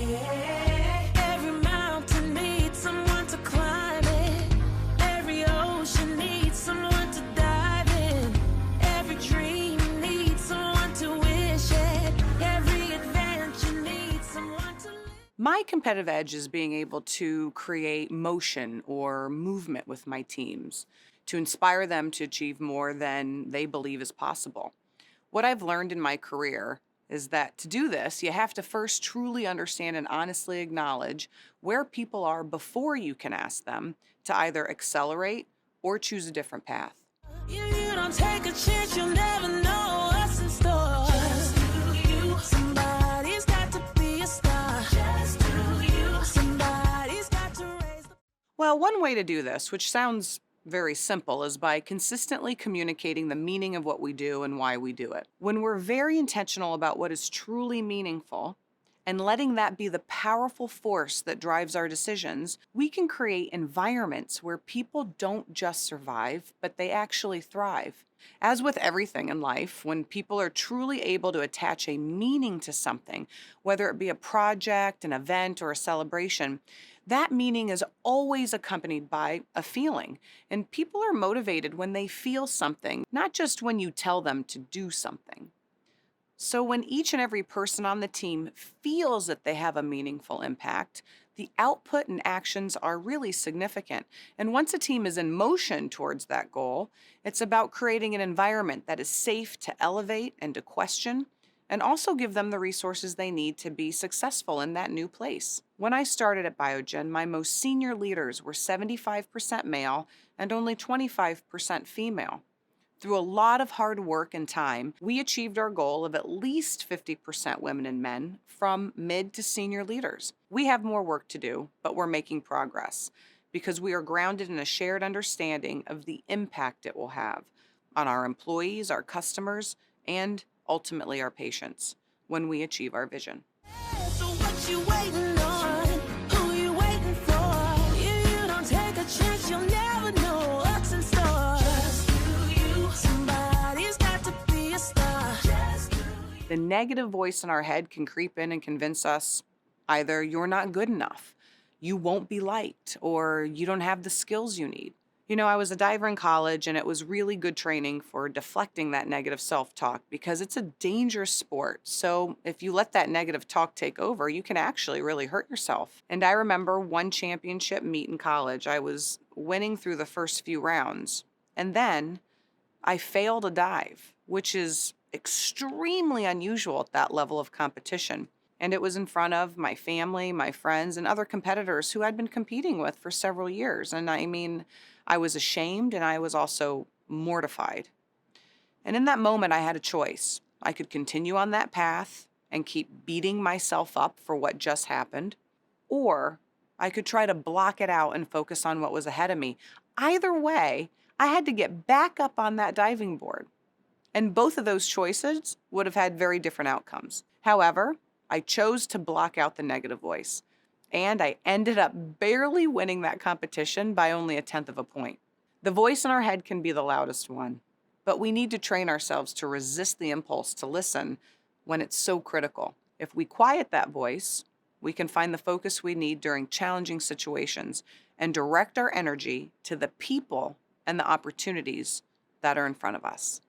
Every mountain needs someone to climb it. Every ocean needs someone to dive in. Every dream needs someone to wish it. Every adventure needs someone to live. My competitive edge is being able to create motion or movement with my teams to inspire them to achieve more than they believe is possible. What I've learned in my career is that to do this, you have to first truly understand and honestly acknowledge where people are before you can ask them to either accelerate or choose a different path. You don't take a chance, you'll never know what's in store. Just do you. Somebody's got to be a star. Just do you. Somebody's got to raise the. Well, one way to do this, which sounds very simple, is by consistently communicating the meaning of what we do and why we do it. When we're very intentional about what is truly meaningful and letting that be the powerful force that drives our decisions, we can create environments where people don't just survive, but they actually thrive. As with everything in life, when people are truly able to attach a meaning to something, whether it be a project, an event, or a celebration, that meaning is always accompanied by a feeling. And people are motivated when they feel something, not just when you tell them to do something. So when each and every person on the team feels that they have a meaningful impact, the output and actions are really significant. And once a team is in motion towards that goal, it's about creating an environment that is safe to elevate and to question, and also give them the resources they need to be successful in that new place. When I started at Biogen, my most senior leaders were 75% male and only 25% female. Through a lot of hard work and time, we achieved our goal of at least 50% women and men from mid to senior leaders. We have more work to do, but we're making progress because we are grounded in a shared understanding of the impact it will have on our employees, our customers, and ultimately our patients when we achieve our vision. So what you waiting on? Who you waiting for? You don't take a chance, you'll never know what's in store. Just do you. Somebody's got to be a star. Just do you. The negative voice in our head can creep in and convince us either you're not good enough, you won't be liked, or you don't have the skills you need. You know, I was a diver in college, and it was really good training for deflecting that negative self-talk because it's a dangerous sport. So if you let that negative talk take over, you can actually really hurt yourself. And I remember one championship meet in college. I was winning through the first few rounds, and then I failed a dive, which is extremely unusual at that level of competition. And it was in front of my family, my friends, and other competitors who I'd been competing with for several years. And I mean, I was ashamed and I was also mortified. And in that moment, I had a choice. I could continue on that path and keep beating myself up for what just happened, or I could try to block it out and focus on what was ahead of me. Either way, I had to get back up on that diving board. And both of those choices would have had very different outcomes. However, I chose to block out the negative voice, and I ended up barely winning that competition by only a tenth of a point. The voice in our head can be the loudest one, but we need to train ourselves to resist the impulse to listen when it's so critical. If we quiet that voice, we can find the focus we need during challenging situations and direct our energy to the people and the opportunities that are in front of us.